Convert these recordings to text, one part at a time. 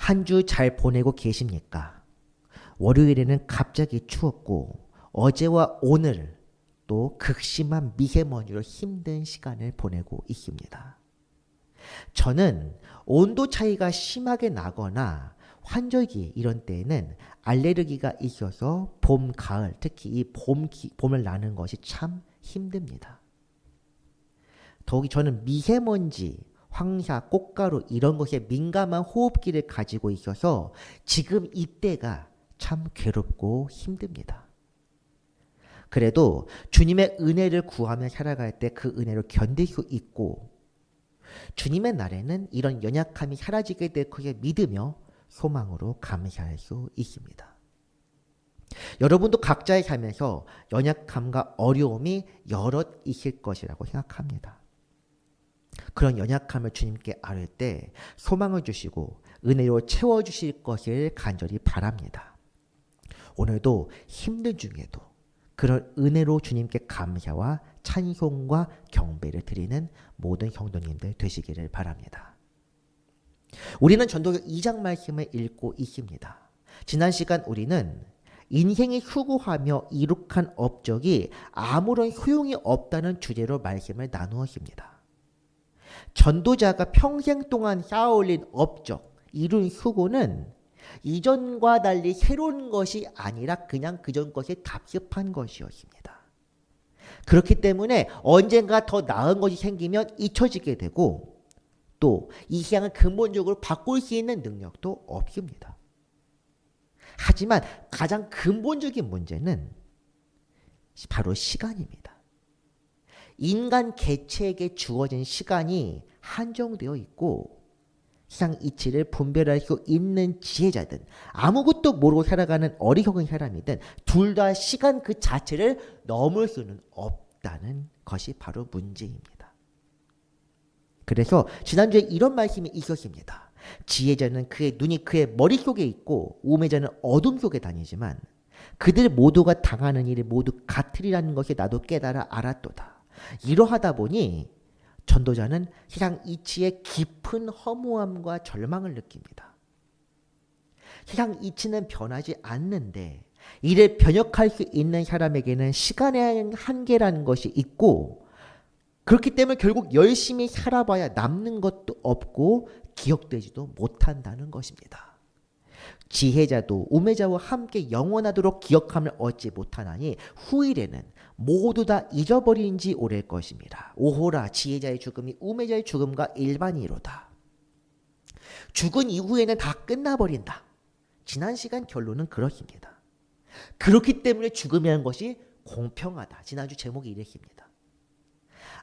한 주 잘 보내고 계십니까? 월요일에는 갑자기 추웠고 어제와 오늘 또 극심한 미세먼지로 힘든 시간을 보내고 있습니다. 저는 온도 차이가 심하게 나거나 환절기 이런 때에는 알레르기가 있어서 봄, 가을, 특히 이 봄을 나는 것이 참 힘듭니다. 더욱이 저는 미세먼지, 황사, 꽃가루 이런 것에 민감한 호흡기를 가지고 있어서 지금 이때가 참 괴롭고 힘듭니다. 그래도 주님의 은혜를 구하며 살아갈 때 그 은혜를 견딜 수 있고 주님의 날에는 이런 연약함이 사라지게 될 것을 믿으며 소망으로 감사할 수 있습니다. 여러분도 각자의 삶에서 연약함과 어려움이 여럿 있을 것이라고 생각합니다. 그런 연약함을 주님께 아뢰 때 소망을 주시고 은혜로 채워주실 것을 간절히 바랍니다. 오늘도 힘든 중에도 그런 은혜로 주님께 감사와 찬송과 경배를 드리는 모든 성도님들 되시기를 바랍니다. 우리는 전도서 2장 말씀을 읽고 있습니다. 지난 시간 우리는 인생이 수고하며 이룩한 업적이 아무런 소용이 없다는 주제로 말씀을 나누었습니다. 전도자가 평생 동안 쌓아올린 업적, 이룬 수고는 이전과 달리 새로운 것이 아니라 그냥 그전 것에 답습한 것이었습니다. 그렇기 때문에 언젠가 더 나은 것이 생기면 잊혀지게 되고 또 이 세상을 근본적으로 바꿀 수 있는 능력도 없습니다. 하지만 가장 근본적인 문제는 바로 시간입니다. 인간 개체에게 주어진 시간이 한정되어 있고 세상 이치를 분별할 수 있는 지혜자든 아무것도 모르고 살아가는 어리석은 사람이든 둘 다 시간 그 자체를 넘을 수는 없다는 것이 바로 문제입니다. 그래서 지난주에 이런 말씀이 있었습니다. 지혜자는 그의 눈이 그의 머릿속에 있고 우매자는 어둠 속에 다니지만 그들 모두가 당하는 일이 모두 같으리라는 것을 나도 깨달아 알았도다. 이러하다 보니 전도자는 세상 이치의 깊은 허무함과 절망을 느낍니다. 세상 이치는 변하지 않는데 이를 변혁할 수 있는 사람에게는 시간의 한계라는 것이 있고 그렇기 때문에 결국 열심히 살아봐야 남는 것도 없고 기억되지도 못한다는 것입니다. 지혜자도 우매자와 함께 영원하도록 기억함을 얻지 못하나니 후일에는 모두 다 잊어버린 지 오래일 것입니다. 오호라 지혜자의 죽음이 우매자의 죽음과 일반이로다. 죽은 이후에는 다 끝나버린다. 지난 시간 결론은 그렇습니다. 그렇기 때문에 죽음이라는 것이 공평하다. 지난주 제목이 이랬습니다.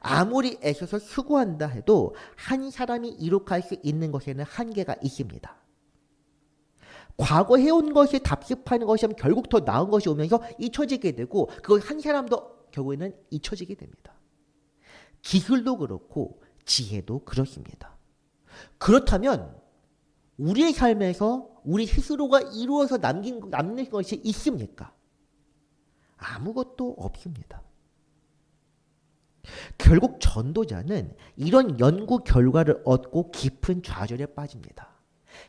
아무리 애써서 수고한다 해도 한 사람이 이룩할 수 있는 것에는 한계가 있습니다. 과거 해온 것이 답습하는 것이면 결국 더 나은 것이 오면서 잊혀지게 되고 그걸 한 사람도 결국에는 잊혀지게 됩니다. 기술도 그렇고 지혜도 그렇습니다. 그렇다면 우리의 삶에서 우리 스스로가 이루어서 남는 것이 있습니까? 아무것도 없습니다. 결국 전도자는 이런 연구 결과를 얻고 깊은 좌절에 빠집니다.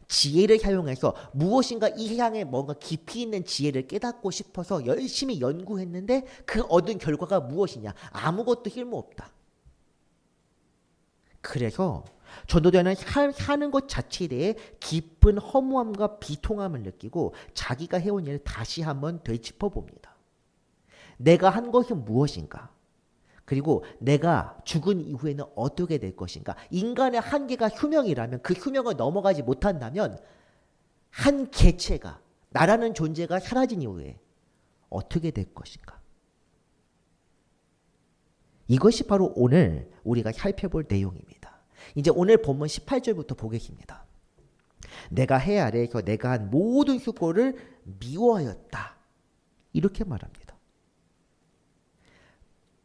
지혜를 사용해서 무엇인가 이 세상에 뭔가 깊이 있는 지혜를 깨닫고 싶어서 열심히 연구했는데 그 얻은 결과가 무엇이냐? 아무것도 쓸모없다. 그래서 전도자는 사는 것 자체에 대해 깊은 허무함과 비통함을 느끼고 자기가 해온 일을 다시 한번 되짚어 봅니다. 내가 한 것은 무엇인가? 그리고 내가 죽은 이후에는 어떻게 될 것인가? 인간의 한계가 수명이라면 그 수명을 넘어가지 못한다면 한 개체가 나라는 존재가 사라진 이후에 어떻게 될 것인가? 이것이 바로 오늘 우리가 살펴볼 내용입니다. 이제 오늘 본문 18절부터 보겠습니다. 내가 해 아래에서 내가 한 모든 수고를 미워하였다. 이렇게 말합니다.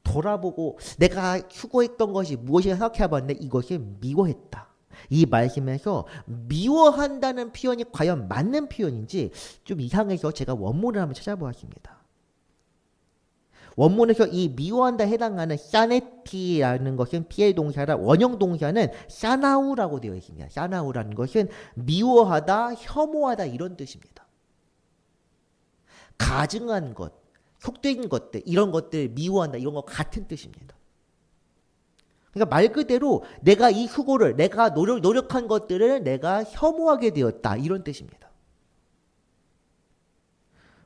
돌아보고 내가 수고했던 것이 무엇인가 생각해봤는데 이것이 미워했다. 이 말씀에서 미워한다는 표현이 과연 맞는 표현인지 좀 이상해서 제가 원문을 한번 찾아보았습니다. 원문에서 이 미워한다 해당하는 샤네티라는 것은 피해 동사라 원형 동사는 샤나우라고 되어 있습니다. 샤나우라는 것은 미워하다, 혐오하다 이런 뜻입니다. 가증한 것, 속된 것들, 이런 것들 미워한다 이런 거 같은 뜻입니다. 그러니까 말 그대로 내가 이 수고를, 내가 노력한 것들을 내가 혐오하게 되었다 이런 뜻입니다.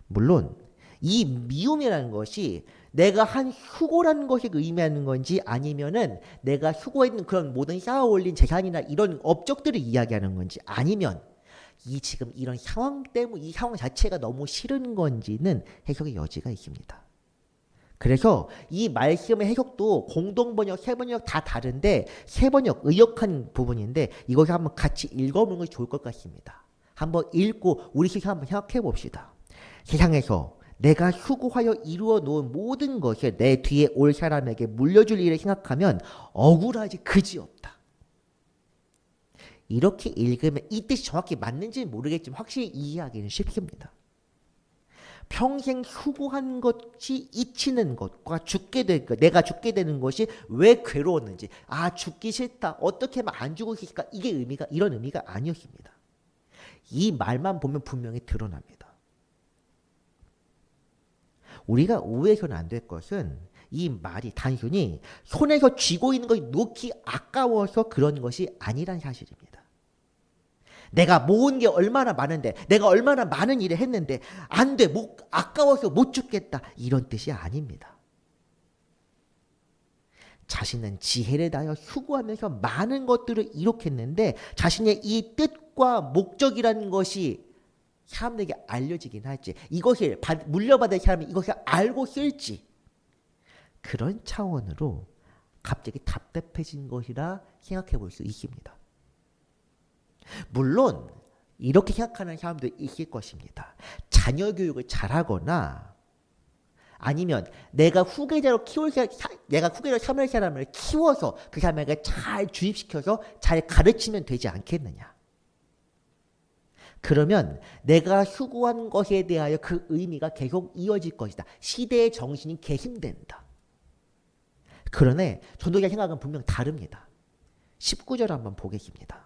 물론 이 미움이라는 것이 내가 한 수고라는 것이 의미하는 건지 아니면은 내가 수고했는 그런 모든 쌓아 올린 재산이나 이런 업적들을 이야기하는 건지 아니면 이 지금 이런 상황 때문에 이 상황 자체가 너무 싫은 건지는 해석의 여지가 있습니다. 그래서 이 말씀의 해석도 공동번역, 세번역 다 다른데 세번역 의역한 부분인데 이것을 한번 같이 읽어보는 것이 좋을 것 같습니다. 한번 읽고 우리 스스로 한번 생각해 봅시다. 세상에서 내가 수고하여 이루어 놓은 모든 것을 내 뒤에 올 사람에게 물려줄 일을 생각하면 억울하지 그지없다. 이렇게 읽으면 이 뜻이 정확히 맞는지는 모르겠지만 확실히 이해하기는 쉽습니다. 평생 수고한 것이 잊히는 것과 죽게 될 것, 내가 죽게 되는 것이 왜 괴로웠는지, 아 죽기 싫다, 어떻게 하면 안 죽을 수 있을까, 이게 의미가 이런 의미가 아니었습니다. 이 말만 보면 분명히 드러납니다. 우리가 오해해서는 안 될 것은 이 말이 단순히 손에서 쥐고 있는 것이 놓기 아까워서 그런 것이 아니란 사실입니다. 내가 모은 게 얼마나 많은데 내가 얼마나 많은 일을 했는데 안 돼, 아까워서 못 죽겠다 이런 뜻이 아닙니다. 자신은 지혜를 다하여 수고하면서 많은 것들을 이룩했는데 자신의 이 뜻과 목적이라는 것이 사람들에게 알려지긴 할지, 이것을 물려받을 사람이 이것을 알고 쓸지, 그런 차원으로 갑자기 답답해진 것이라 생각해 볼 수 있습니다. 물론 이렇게 생각하는 사람도 있을 것입니다. 자녀 교육을 잘하거나 아니면 내가 후계자로 삼을 사람을 키워서 그 사람에게 잘 주입시켜서 잘 가르치면 되지 않겠느냐. 그러면 내가 수고한 것에 대하여 그 의미가 계속 이어질 것이다. 시대의 정신이 개심된다. 그러나 전도자 생각은 분명 다릅니다. 19절 한번 보겠습니다.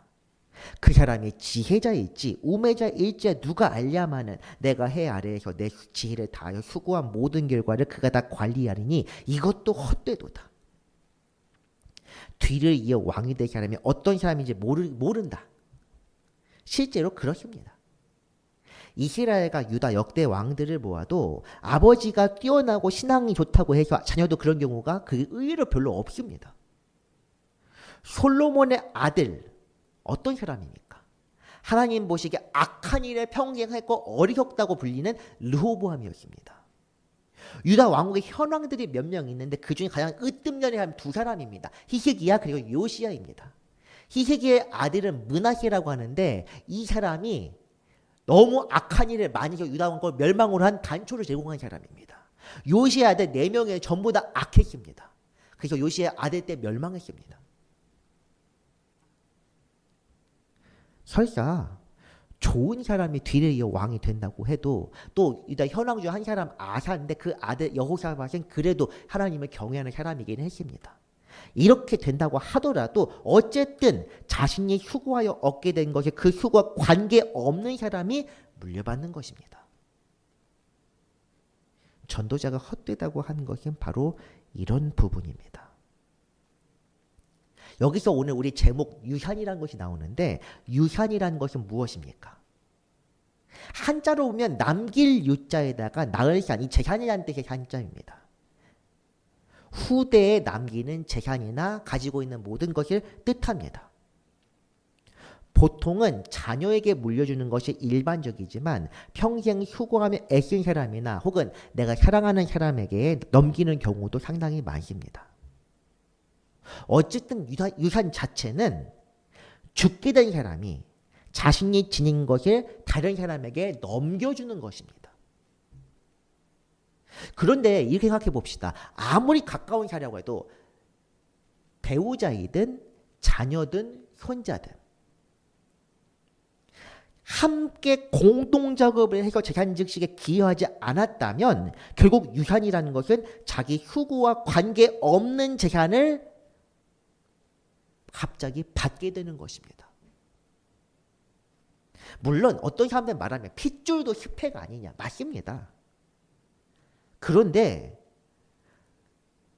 그 사람이 지혜자일지 우매자일지 누가 알냐마는 내가 해 아래에서 내 지혜를 다하여 수고한 모든 결과를 그가 다 관리하리니 이것도 헛되도다. 뒤를 이어 왕이 될 사람이 어떤 사람인지 모른다. 실제로 그렇습니다. 이스라엘과 유다 역대 왕들을 보아도 아버지가 뛰어나고 신앙이 좋다고 해서 자녀도 그런 경우가 의외로 별로 없습니다. 솔로몬의 아들 어떤 사람입니까? 하나님 보시기에 악한 일을 평생 했고 어리석다고 불리는 르호보암이었습니다. 유다 왕국의 현왕들이 몇 명 있는데 그 중에 가장 으뜸년의 사람 두 사람입니다. 히스기야 그리고 요시야입니다. 히스기야의 아들은 므낫세라고 하는데 이 사람이 너무 악한 일을 많이 해서 유다 왕국을 멸망으로 한 단초를 제공한 사람입니다. 요시야 아들 4명이 전부 다 악했습니다. 그래서 요시야 아들 때 멸망했습니다. 설사 좋은 사람이 뒤를 이어 왕이 된다고 해도 또 유다 현왕 중 한 사람 아사인데 그 아들 여호사밧은 그래도 하나님을 경외하는 사람이긴 했습니다. 이렇게 된다고 하더라도 어쨌든 자신이 수고하여 얻게 된 것이 그 수고와 관계없는 사람이 물려받는 것입니다. 전도자가 헛되다고 한 것은 바로 이런 부분입니다. 여기서 오늘 우리 제목 유산이라는 것이 나오는데 유산이라는 것은 무엇입니까? 한자로 보면 남길 유자에다가 나을 산, 이 재산이라는 뜻의 산자입니다. 후대에 남기는 재산이나 가지고 있는 모든 것을 뜻합니다. 보통은 자녀에게 물려주는 것이 일반적이지만 평생 수고하며 애쓴 사람이나 혹은 내가 사랑하는 사람에게 넘기는 경우도 상당히 많습니다. 어쨌든 유산 자체는 죽게 된 사람이 자신이 지닌 것을 다른 사람에게 넘겨주는 것입니다. 그런데 이렇게 생각해 봅시다. 아무리 가까운 사이라고 해도 배우자이든 자녀든 손자든 함께 공동작업을 해서 재산 즉식에 기여하지 않았다면 결국 유산이라는 것은 자기 휴고와 관계없는 재산을 갑자기 받게 되는 것입니다. 물론 어떤 사람들 말하면 핏줄도 습해가 아니냐, 맞습니다. 그런데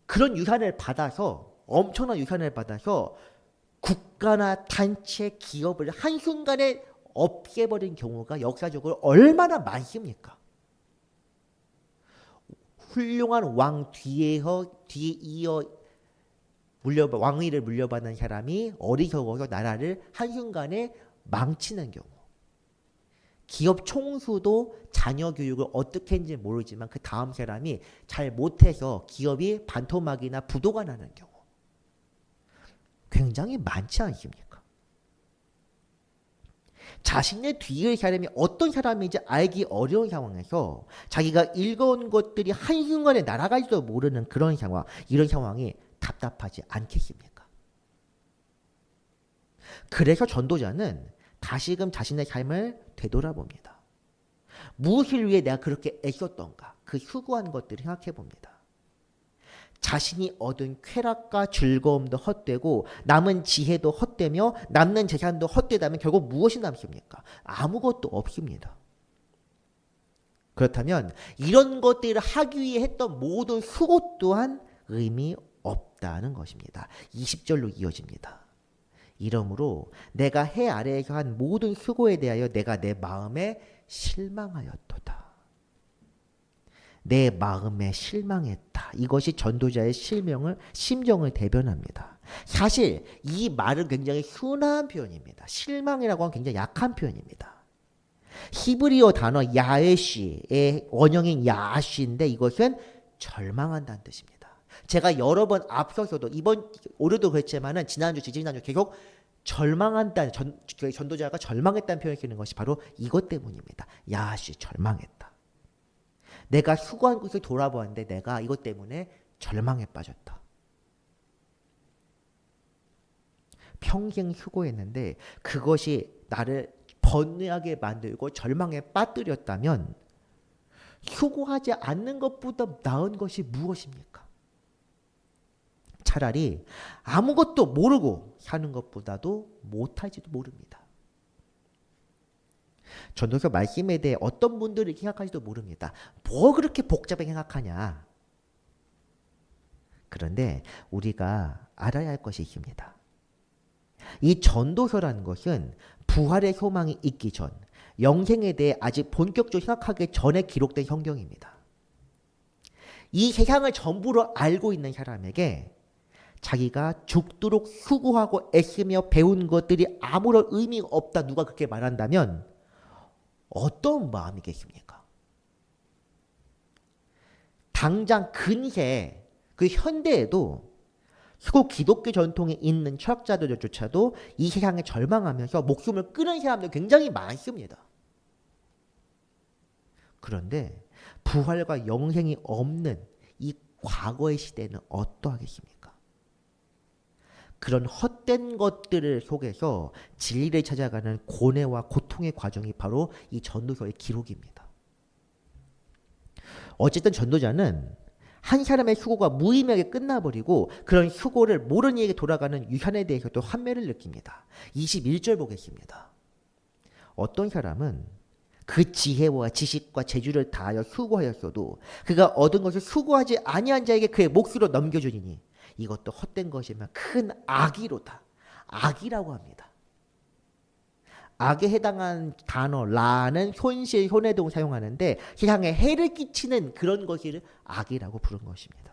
그런 유산을 받아서, 엄청난 유산을 받아서 국가나 단체, 기업을 한순간에 없애버린 경우가 역사적으로 얼마나 많습니까? 훌륭한 왕 뒤에 이어 왕위를 물려받은 사람이 어리석어서 나라를 한순간에 망치는 경우, 기업 총수도 자녀 교육을 어떻게 했는지 모르지만 그 다음 사람이 잘 못해서 기업이 반토막이나 부도가 나는 경우 굉장히 많지 않습니까? 자신의 뒤의 사람이 어떤 사람인지 알기 어려운 상황에서 자기가 읽어온 것들이 한순간에 날아갈지도 모르는 그런 상황, 이런 상황이 답답하지 않겠습니까? 그래서 전도자는 다시금 자신의 삶을 되돌아봅니다. 무엇을 위해 내가 그렇게 애썼던가, 그 수고한 것들을 생각해 봅니다. 자신이 얻은 쾌락과 즐거움도 헛되고 남은 지혜도 헛되며 남는 재산도 헛되다면 결국 무엇이 남습니까? 아무것도 없습니다. 그렇다면 이런 것들을 하기 위해 했던 모든 수고 또한 의미 없다는 것입니다. 20절로 이어집니다. 이러므로 내가 해 아래에서 한 모든 수고에 대하여 내가 내 마음에 실망하였도다. 내 마음에 실망했다. 이것이 전도자의 심정을 대변합니다. 사실 이 말은 굉장히 순한 표현입니다. 실망이라고 하면 굉장히 약한 표현입니다. 히브리어 단어 야에시의 원형인 야시인데 이것은 절망한다는 뜻입니다. 제가 여러 번 앞서서도 올해도 그랬지만은 지난주, 지지난주 계속 절망한다는 전도자가 절망했다는 표현을 쓰는 것이 바로 이것 때문입니다. 야시, 절망했다. 내가 수고한 곳을 돌아보았는데 내가 이것 때문에 절망에 빠졌다. 평생 수고했는데 그것이 나를 번뇌하게 만들고 절망에 빠뜨렸다면 수고하지 않는 것보다 나은 것이 무엇입니까? 차라리 아무것도 모르고 사는 것보다도 못할지도 모릅니다. 전도서 말씀에 대해 어떤 분들이 생각할지도 모릅니다. 뭐 그렇게 복잡하게 생각하냐. 그런데 우리가 알아야 할 것이 있습니다. 이 전도서라는 것은 부활의 소망이 있기 전, 영생에 대해 아직 본격적으로 생각하기 전에 기록된 성경입니다. 이 세상을 전부로 알고 있는 사람에게 자기가 죽도록 수고하고 애쓰며 배운 것들이 아무런 의미가 없다, 누가 그렇게 말한다면 어떤 마음이겠습니까? 당장 근세, 그 현대에도 수고 기독교 전통에 있는 철학자들조차도 이 세상에 절망하면서 목숨을 끊은 사람들 굉장히 많습니다. 그런데 부활과 영생이 없는 이 과거의 시대는 어떠하겠습니까? 그런 헛된 것들을 속에서 진리를 찾아가는 고뇌와 고통의 과정이 바로 이 전도서의 기록입니다. 어쨌든 전도자는 한 사람의 수고가 무의미하게 끝나버리고 그런 수고를 모르는 이에게 돌아가는 유산에 대해서도 환멸을 느낍니다. 21절 보겠습니다. 어떤 사람은 그 지혜와 지식과 재주를 다하여 수고하였어도 그가 얻은 것을 수고하지 아니한 자에게 그의 몫으로 넘겨주니 이것도 헛된 것이면 큰 악이로다. 악이라고 합니다. 악에 해당하는 단어 라는 손실, 손해동을 사용하는데 세상에 해를 끼치는 그런 것을 악이라고 부른 것입니다.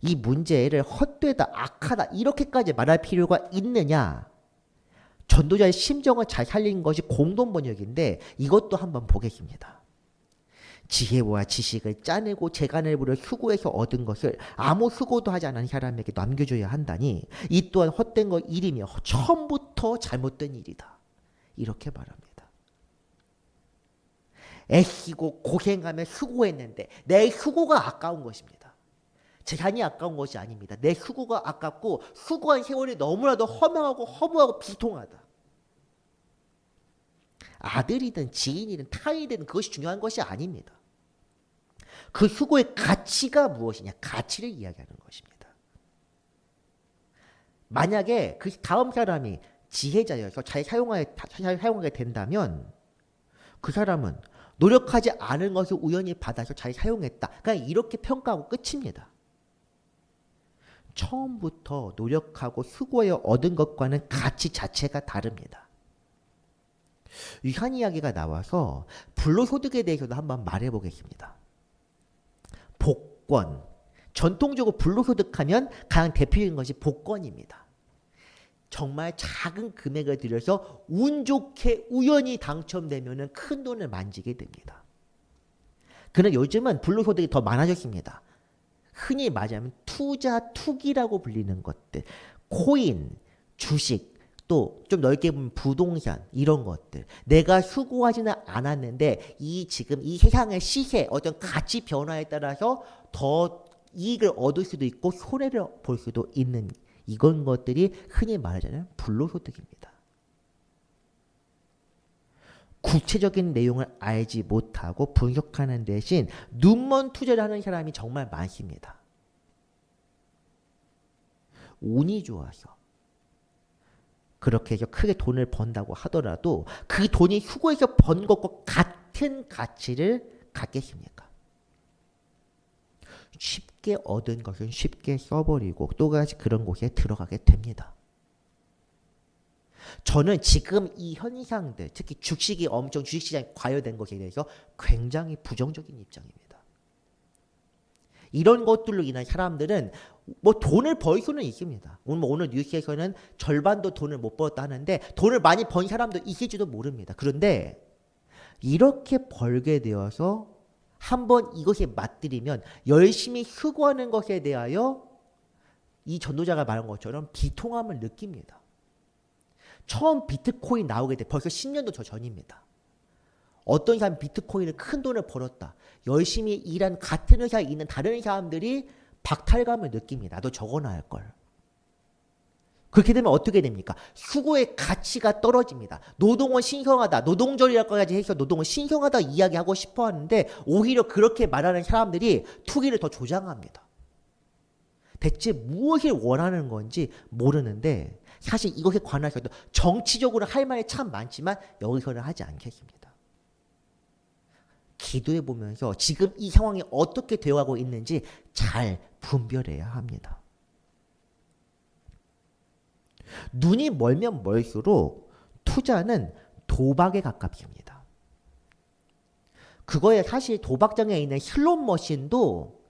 이 문제를 헛되다, 악하다 이렇게까지 말할 필요가 있느냐? 전도자의 심정을 잘 살린 것이 공동 번역인데 이것도 한번 보겠습니다. 지혜와 지식을 짜내고 재간을 부려 수고해서 얻은 것을 아무 수고도 하지 않은 사람에게 남겨줘야 한다니 이 또한 헛된 것 일이며 처음부터 잘못된 일이다. 이렇게 말합니다. 애쓰고 고생하며 수고했는데 내 수고가 아까운 것입니다. 재산이 아까운 것이 아닙니다. 내 수고가 아깝고 수고한 세월이 너무나도 허망하고 허무하고 비통하다. 아들이든 지인이든 타인이든 그것이 중요한 것이 아닙니다. 그 수고의 가치가 무엇이냐? 가치를 이야기하는 것입니다. 만약에 그 다음 사람이 지혜자여서 잘 사용하게 된다면 그 사람은 노력하지 않은 것을 우연히 받아서 잘 사용했다. 그냥 이렇게 평가하고 끝입니다. 처음부터 노력하고 수고해 얻은 것과는 가치 자체가 다릅니다. 유한 이야기가 나와서 불로소득에 대해서도 한번 말해보겠습니다. 복권. 전통적으로 불로소득하면 가장 대표적인 것이 복권입니다. 정말 작은 금액을 들여서 운 좋게 우연히 당첨되면 큰 돈을 만지게 됩니다. 그러나 요즘은 불로소득이 더 많아졌습니다. 흔히 말하면 투자, 투기라고 불리는 것들, 코인, 주식, 또 좀 넓게 보면 부동산 이런 것들. 내가 수고하지는 않았는데 지금 이 세상의 시세, 어떤 가치 변화에 따라서 더 이익을 얻을 수도 있고 손해를 볼 수도 있는 이건 것들이 흔히 말하자면 불로소득입니다. 구체적인 내용을 알지 못하고 분석하는 대신 눈먼 투자를 하는 사람이 정말 많습니다. 운이 좋아서 그렇게 해서 크게 돈을 번다고 하더라도 그 돈이 수고해서 번 것과 같은 가치를 갖겠습니까? 쉽게 얻은 것은 쉽게 써버리고 또다시 그런 곳에 들어가게 됩니다. 저는 지금 이 현상들, 특히 주식이 엄청 주식시장에 과열된 것에 대해서 굉장히 부정적인 입장입니다. 이런 것들로 인한 사람들은 뭐 돈을 벌 수는 있습니다. 오늘 뉴스에서는 절반도 돈을 못 벌었다 하는데 돈을 많이 번 사람도 있을지도 모릅니다. 그런데 이렇게 벌게 되어서 한번 이것에 맞들이면 열심히 수고하는 것에 대하여 이 전도자가 말한 것처럼 비통함을 느낍니다. 처음 비트코인 나오게 돼 벌써 10년도 더 전입니다. 어떤 사람이 비트코인을 큰 돈을 벌었다. 열심히 일한 같은 회사에 있는 다른 사람들이 박탈감을 느낍니다. 나도 저거나 할 걸. 그렇게 되면 어떻게 됩니까? 수고의 가치가 떨어집니다. 노동은 신성하다. 노동절이라고까지 해서 노동은 신성하다 이야기하고 싶어 하는데 오히려 그렇게 말하는 사람들이 투기를 더 조장합니다. 대체 무엇을 원하는 건지 모르는데 사실 이것에 관해서도 정치적으로 할 말이 참 많지만 여기서는 하지 않겠습니다. 기도해 보면서 지금 이 상황이 어떻게 되어가고 있는지 잘 분별해야 합니다. 눈이 멀면 멀수록 투자는 도박에 가깝습니다. 그거에 사실 도박장에 있는 슬롯 머신도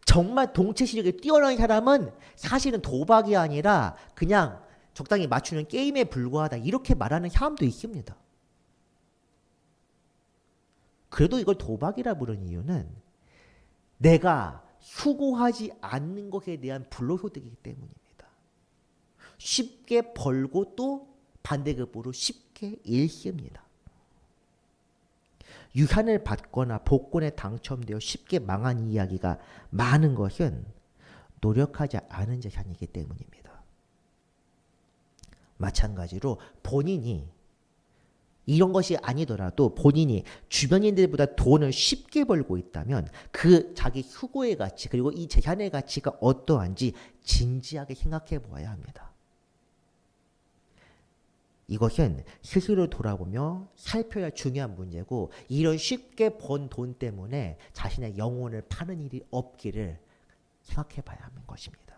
정말 동체 시력이 뛰어난 사람은 사실은 도박이 아니라 그냥 적당히 맞추는 게임에 불과하다 이렇게 말하는 사람도 있습니다. 그래도 이걸 도박이라 부르는 이유는 내가 수고하지 않는 것에 대한 불로소득이기 때문입니다. 쉽게 벌고 또 반대급부로 쉽게 잃습니다. 유산을 받거나 복권에 당첨되어 쉽게 망한 이야기가 많은 것은 노력하지 않은 재산이기 때문입니다. 마찬가지로 본인이 이런 것이 아니더라도 본인이 주변인들보다 돈을 쉽게 벌고 있다면 그 자기 수고의 가치 그리고 이 재산의 가치가 어떠한지 진지하게 생각해 보아야 합니다. 이것은 스스로 돌아보며 살펴야 할 중요한 문제고 이런 쉽게 번 돈 때문에 자신의 영혼을 파는 일이 없기를 생각해 봐야 하는 것입니다.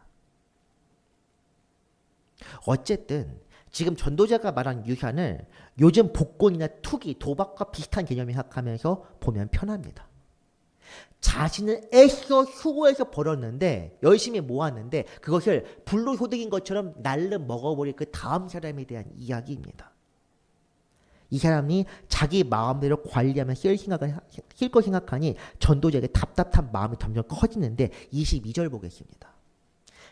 어쨌든 지금 전도자가 말한 유산을 요즘 복권이나 투기, 도박과 비슷한 개념이 생각하면서 보면 편합니다. 자신은 애써 수고해서 벌었는데 열심히 모았는데 그것을 불로소득인 것처럼 날름 먹어버릴 그 다음 사람에 대한 이야기입니다. 이 사람이 자기 마음대로 관리하면 쓸 거 생각하니 전도자에게 답답한 마음이 점점 커지는데 22절 보겠습니다.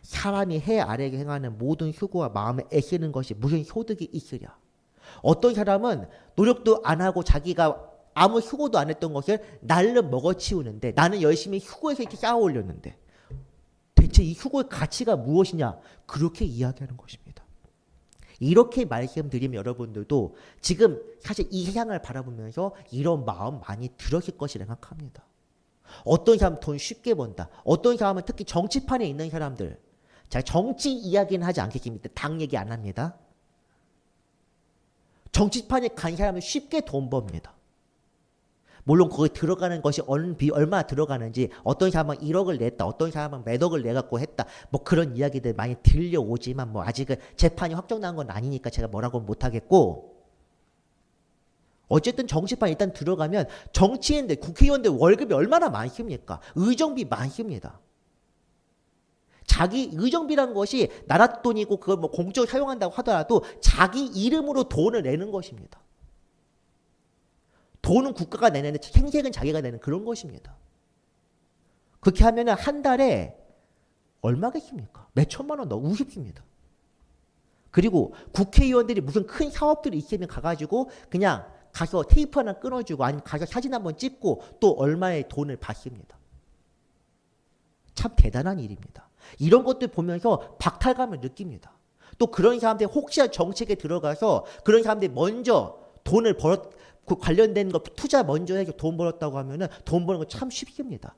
사람이 해 아래에 행하는 모든 수고와 마음에 애쓰는 것이 무슨 소득이 있으랴. 어떤 사람은 노력도 안 하고 자기가 아무 수고도 안 했던 것을 날름 먹어치우는데 나는 열심히 수고해서 이렇게 쌓아 올렸는데 대체 이 수고의 가치가 무엇이냐? 그렇게 이야기하는 것입니다. 이렇게 말씀드리면 여러분들도 지금 사실 이 세상을 바라보면서 이런 마음 많이 들으실 것이라 생각합니다. 어떤 사람은 돈 쉽게 번다. 어떤 사람은 특히 정치판에 있는 사람들. 자, 정치 이야기는 하지 않겠습니다. 당 얘기 안 합니다. 정치판에 간 사람은 쉽게 돈 법니다. 물론 거기 들어가는 것이 얼마나 들어가는지, 어떤 사람은 1억을 냈다, 어떤 사람은 몇 억을 내갖고 했다, 뭐 그런 이야기들 많이 들려오지만 뭐 아직은 재판이 확정난 건 아니니까 제가 뭐라고는 못하겠고, 어쨌든 정치판 일단 들어가면 정치인들, 국회의원들 월급이 얼마나 많습니까? 의정비 많습니다. 자기 의정비라는 것이 나라 돈이고 그걸 뭐 공적으로 사용한다고 하더라도 자기 이름으로 돈을 내는 것입니다. 돈은 국가가 내는데 생색은 자기가 내는 그런 것입니다. 그렇게 하면 한 달에 얼마겠습니까? 몇 천만 원 너무 우습습니다. 그리고 국회의원들이 무슨 큰 사업들이 있으면 가가지고 그냥 가서 테이프 하나 끊어주고 아니면 가서 사진 한번 찍고 또 얼마의 돈을 받습니다. 참 대단한 일입니다. 이런 것들 보면서 박탈감을 느낍니다. 또 그런 사람들이 혹시 정책에 들어가서 그런 사람들이 먼저 돈을 그 관련된 거 투자 먼저 해서 돈 벌었다고 하면은 돈 버는 거 참 쉽습니다.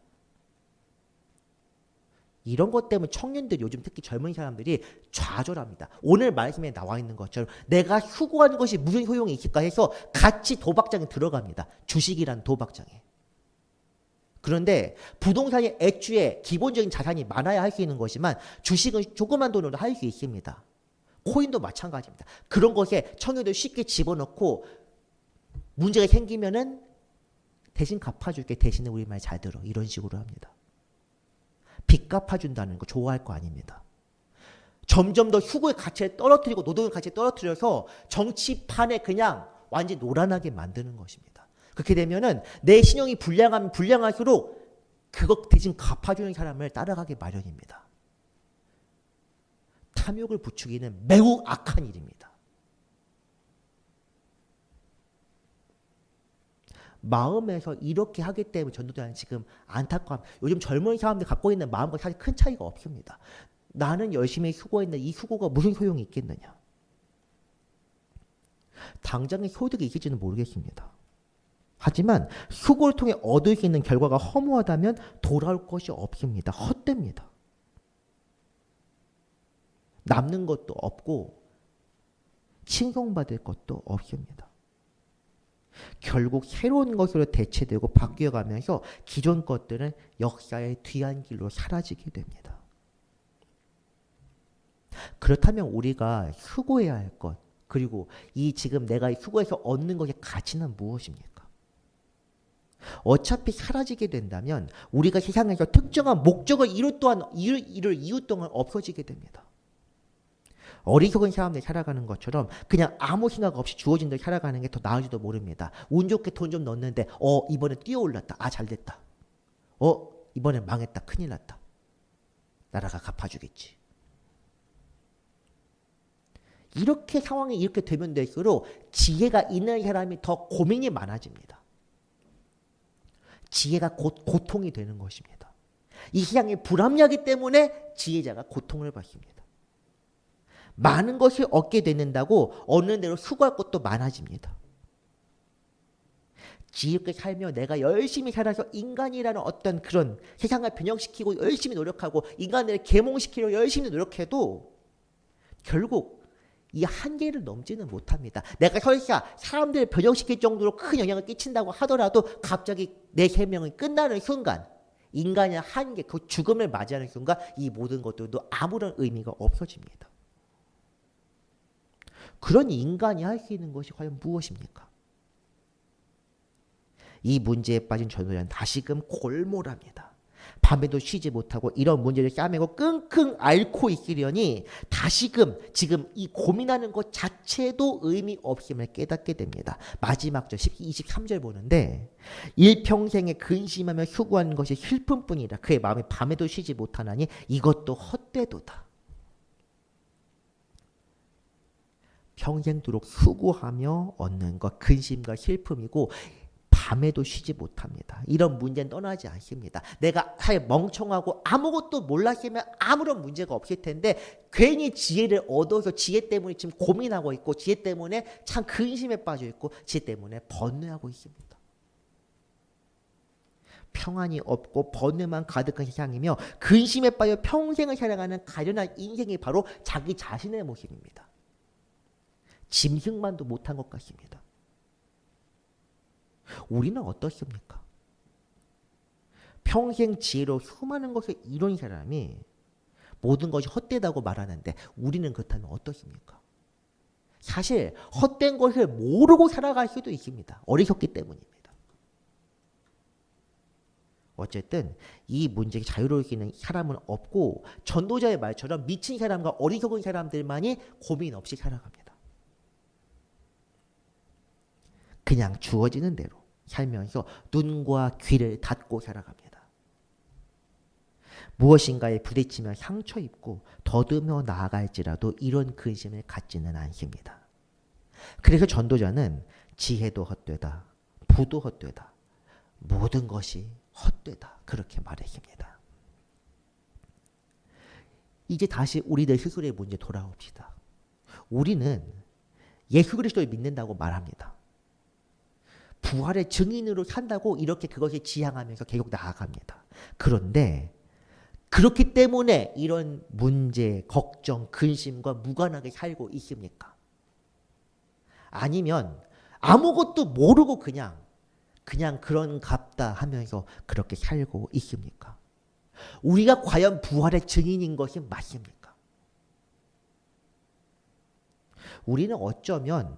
이런 것 때문에 청년들이 요즘 특히 젊은 사람들이 좌절합니다. 오늘 말씀에 나와 있는 것처럼 내가 추구하는 것이 무슨 효용이 있을까 해서 같이 도박장에 들어갑니다. 주식이란 도박장에. 그런데 부동산이 애초에 기본적인 자산이 많아야 할 수 있는 것이지만 주식은 조그만 돈으로 할 수 있습니다. 코인도 마찬가지입니다. 그런 것에 청년들 쉽게 집어넣고 문제가 생기면은 대신 갚아줄게, 대신에 우리 말 잘 들어, 이런 식으로 합니다. 빚 갚아준다는 거 좋아할 거 아닙니다. 점점 더 휴고의 가치를 떨어뜨리고 노동의 가치를 떨어뜨려서 정치판에 그냥 완전히 노란하게 만드는 것입니다. 그렇게 되면은 내 신용이 불량하면 불량할수록 그것 대신 갚아주는 사람을 따라가기 마련입니다. 탐욕을 부추기는 매우 악한 일입니다. 마음에서 이렇게 하기 때문에 전도자는 지금 안타까움. 요즘 젊은 사람들이 갖고 있는 마음과 사실 큰 차이가 없습니다. 나는 열심히 휴고했는데 이 휴고가 무슨 소용이 있겠느냐. 당장의 소득이 있을지는 모르겠습니다. 하지만 휴고를 통해 얻을 수 있는 결과가 허무하다면 돌아올 것이 없습니다. 헛됩니다. 남는 것도 없고 칭송받을 것도 없습니다. 결국 새로운 것으로 대체되고 바뀌어가면서 기존 것들은 역사의 뒤안길로 사라지게 됩니다. 그렇다면 우리가 수고해야 할 것, 그리고 이 지금 내가 수고해서 얻는 것의 가치는 무엇입니까? 어차피 사라지게 된다면 우리가 세상에서 특정한 목적을 이룰 이유 동안 없어지게 됩니다. 어리석은 사람들이 살아가는 것처럼 그냥 아무 생각 없이 주어진 대로 살아가는 게 더 나을지도 모릅니다. 운 좋게 돈 좀 넣었는데 이번에 뛰어올랐다. 아, 잘됐다. 이번에 망했다. 큰일 났다. 나라가 갚아주겠지. 이렇게 상황이 이렇게 되면 될수록 지혜가 있는 사람이 더 고민이 많아집니다. 지혜가 곧 고통이 되는 것입니다. 이 세상이 불합리하기 때문에 지혜자가 고통을 받습니다. 많은 것을 얻게 되는다고 얻는 대로 수고할 것도 많아집니다. 지혜롭게 살며 내가 열심히 살아서 인간이라는 어떤 그런 세상을 변형시키고 열심히 노력하고 인간을 계몽시키려고 열심히 노력해도 결국 이 한계를 넘지는 못합니다. 내가 설사 사람들을 변형시킬 정도로 큰 영향을 끼친다고 하더라도 갑자기 내 생명이 끝나는 순간 인간의 한계, 그 죽음을 맞이하는 순간 이 모든 것들도 아무런 의미가 없어집니다. 그런 인간이 할 수 있는 것이 과연 무엇입니까? 이 문제에 빠진 전도자는 다시금 골몰합니다. 밤에도 쉬지 못하고 이런 문제를 싸매고 끙끙 앓고 있으려니 다시금 지금 이 고민하는 것 자체도 의미 없음을 깨닫게 됩니다. 마지막 절 23절 보는데 일평생에 근심하며 수고하는 것이 슬픔뿐이라 그의 마음이 밤에도 쉬지 못하나니 이것도 헛되도다. 평생도록 수고하며 얻는 것 근심과 슬픔이고 밤에도 쉬지 못합니다. 이런 문제는 떠나지 않습니다. 내가 사실 멍청하고 아무것도 몰랐으면 아무런 문제가 없을 텐데 괜히 지혜를 얻어서 지혜 때문에 지금 고민하고 있고 지혜 때문에 참 근심에 빠져 있고 지혜 때문에 번뇌하고 있습니다. 평안이 없고 번뇌만 가득한 세상이며 근심에 빠져 평생을 살아가는 가련한 인생이 바로 자기 자신의 모습입니다. 짐승만도 못한 것 같습니다. 우리는 어떻습니까? 평생 지혜로 수많은 것을 이룬 사람이 모든 것이 헛되다고 말하는데 우리는 그렇다면 어떻습니까? 사실 헛된 것을 모르고 살아갈 수도 있습니다. 어리석기 때문입니다. 어쨌든 이 문제에 자유로울 수 있는 사람은 없고 전도자의 말처럼 미친 사람과 어리석은 사람들만이 고민 없이 살아갑니다. 그냥 주어지는 대로 살면서 눈과 귀를 닫고 살아갑니다. 무엇인가에 부딪히며 상처 입고 더듬어 나아갈지라도 이런 근심을 갖지는 않습니다. 그래서 전도자는 지혜도 헛되다, 부도 헛되다, 모든 것이 헛되다 그렇게 말했습니다. 이제 다시 우리들 스스로의 문제 돌아옵시다. 우리는 예수 그리스도를 믿는다고 말합니다. 부활의 증인으로 산다고 이렇게 그것을 지향하면서 계속 나아갑니다. 그런데 그렇기 때문에 이런 문제, 걱정, 근심과 무관하게 살고 있습니까? 아니면 아무것도 모르고 그냥 그런갑다 하면서 그렇게 살고 있습니까? 우리가 과연 부활의 증인인 것이 맞습니까? 우리는 어쩌면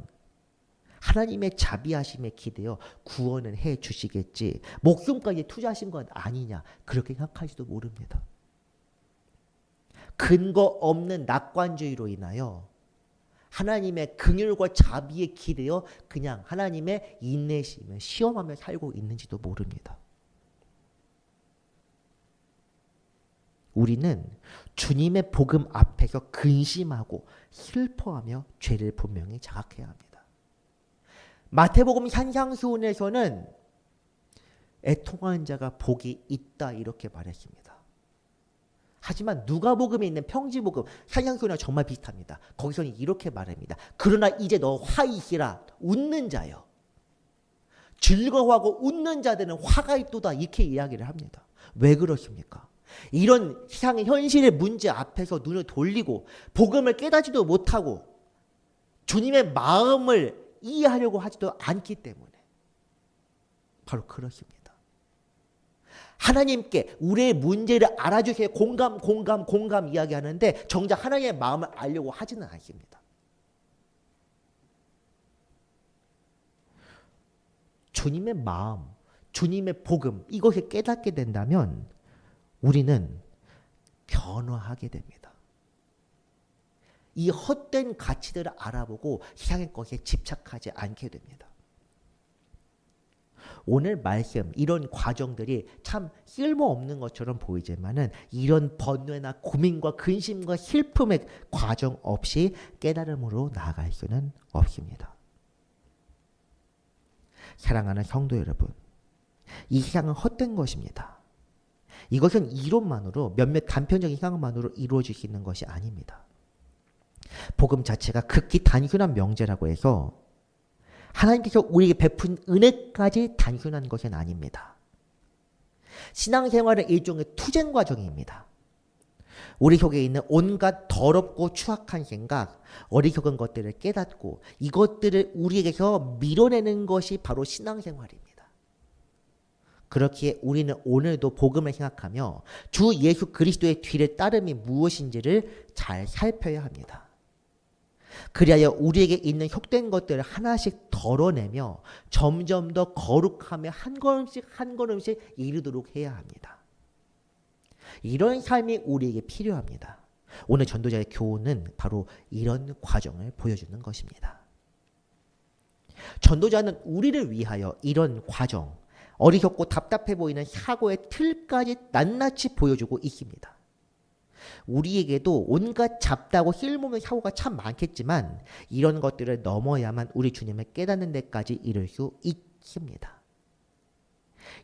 하나님의 자비하심에 기대어 구원을 해 주시겠지 목숨까지 투자하신 건 아니냐 그렇게 생각할지도 모릅니다. 근거 없는 낙관주의로 인하여 하나님의 긍휼과 자비에 기대어 그냥 하나님의 인내심을 시험하며 살고 있는지도 모릅니다. 우리는 주님의 복음 앞에서 근심하고 슬퍼하며 죄를 분명히 자각해야 합니다. 마태복음 산상수훈에서는 애통하는 자가 복이 있다 이렇게 말했습니다. 하지만 누가복음에 있는 평지복음 산상수훈과 정말 비슷합니다. 거기서는 이렇게 말합니다. 그러나 이제 너 화이시라 웃는 자여. 즐거워하고 웃는 자들은 화가 있도다 이렇게 이야기를 합니다. 왜 그렇습니까? 이런 세상의 현실의 문제 앞에서 눈을 돌리고 복음을 깨닫지도 못하고 주님의 마음을 이해하려고 하지도 않기 때문에 바로 그렇습니다. 하나님께 우리의 문제를 알아주세요. 공감 이야기하는데 정작 하나님의 마음을 알려고 하지는 않습니다. 주님의 마음, 주님의 복음 이것을 깨닫게 된다면 우리는 변화하게 됩니다. 이 헛된 가치들을 알아보고 세상의 것에 집착하지 않게 됩니다. 오늘 말씀 이런 과정들이 참 쓸모없는 것처럼 보이지만은 이런 번뇌나 고민과 근심과 슬픔의 과정 없이 깨달음으로 나아갈 수는 없습니다. 사랑하는 성도 여러분, 이 세상은 헛된 것입니다. 이것은 이론만으로 몇몇 단편적인 생각만으로 이루어질 수 있는 것이 아닙니다. 복음 자체가 극히 단순한 명제라고 해서 하나님께서 우리에게 베푼 은혜까지 단순한 것은 아닙니다. 신앙생활은 일종의 투쟁 과정입니다. 우리 속에 있는 온갖 더럽고 추악한 생각, 어리석은 것들을 깨닫고 이것들을 우리에게서 밀어내는 것이 바로 신앙생활입니다. 그렇기에 우리는 오늘도 복음을 생각하며 주 예수 그리스도의 뒤를 따름이 무엇인지를 잘 살펴야 합니다. 그리하여 우리에게 있는 혁된 것들을 하나씩 덜어내며 점점 더 거룩하며 한 걸음씩 이르도록 해야 합니다. 이런 삶이 우리에게 필요합니다. 오늘 전도자의 교훈은 바로 이런 과정을 보여주는 것입니다. 전도자는 우리를 위하여 이런 과정, 어리석고 답답해 보이는 사고의 틀까지 낱낱이 보여주고 있습니다. 우리에게도 온갖 잡다고 쓸모없는 사고가 참 많겠지만 이런 것들을 넘어야만 우리 주님을 깨닫는 데까지 이를 수 있습니다.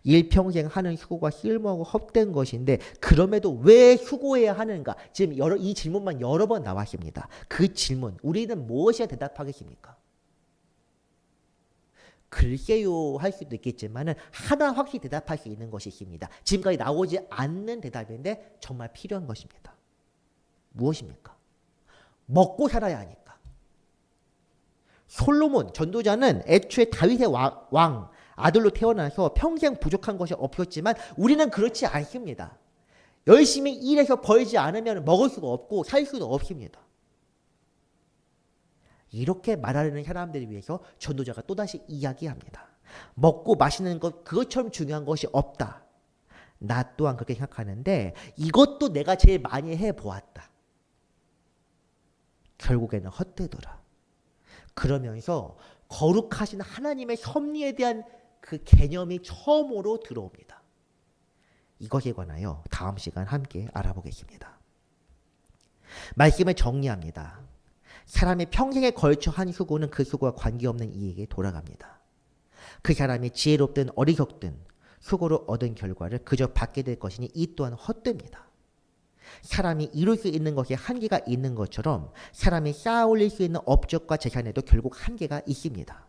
일평생 하는 휴고가 쓸모하고 헛된 것인데 그럼에도 왜 휴고해야 하는가? 지금 이 질문만 여러 번 나왔습니다. 그 질문 우리는 무엇이야 대답하겠습니까? 글쎄요 할 수도 있겠지만 하나 확실히 대답할 수 있는 것이 있습니다. 지금까지 나오지 않는 대답인데 정말 필요한 것입니다. 무엇입니까? 먹고 살아야 하니까. 솔로몬 전도자는 애초에 다윗의 왕 아들로 태어나서 평생 부족한 것이 없었지만 우리는 그렇지 않습니다. 열심히 일해서 벌지 않으면 먹을 수가 없고 살 수도 없습니다. 이렇게 말하는 사람들을 위해서 전도자가 또다시 이야기합니다. 먹고 마시는 것 그것처럼 중요한 것이 없다. 나 또한 그렇게 생각하는데 이것도 내가 제일 많이 해보았다. 결국에는 헛되더라. 그러면서 거룩하신 하나님의 섭리에 대한 그 개념이 처음으로 들어옵니다. 이것에 관하여 다음 시간 함께 알아보겠습니다. 말씀을 정리합니다. 사람이 평생에 걸쳐 한 휴고는 그 휴고와 관계없는 이에게 돌아갑니다. 그 사람이 지혜롭든 어리석든 휴고로 얻은 결과를 그저 받게 될 것이니 이 또한 헛됩니다. 사람이 이룰 수 있는 것에 한계가 있는 것처럼 사람이 쌓아 올릴 수 있는 업적과 재산에도 결국 한계가 있습니다.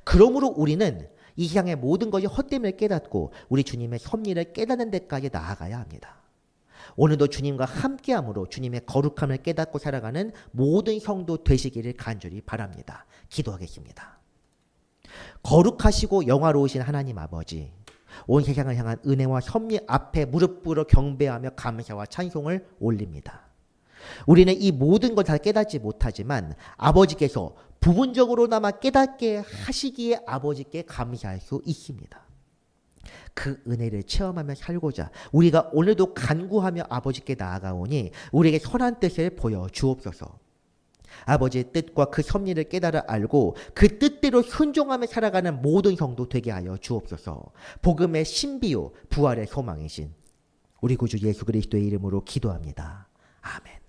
그러므로 우리는 이 세상의 모든 것이 헛됨을 깨닫고 우리 주님의 섭리를 깨닫는 데까지 나아가야 합니다. 오늘도 주님과 함께함으로 주님의 거룩함을 깨닫고 살아가는 모든 성도 되시기를 간절히 바랍니다. 기도하겠습니다. 거룩하시고 영화로우신 하나님 아버지, 온 세상을 향한 은혜와 섭리 앞에 무릎 꿇어 경배하며 감사와 찬송을 올립니다. 우리는 이 모든 걸 다 깨닫지 못하지만 아버지께서 부분적으로나마 깨닫게 하시기에 아버지께 감사할 수 있습니다. 그 은혜를 체험하며 살고자 우리가 오늘도 간구하며 아버지께 나아가오니 우리에게 선한 뜻을 보여 주옵소서. 아버지의 뜻과 그 섭리를 깨달아 알고 그 뜻대로 순종하며 살아가는 모든 성도 되게 하여 주옵소서. 복음의 신비요 부활의 소망이신 우리 구주 예수 그리스도의 이름으로 기도합니다. 아멘.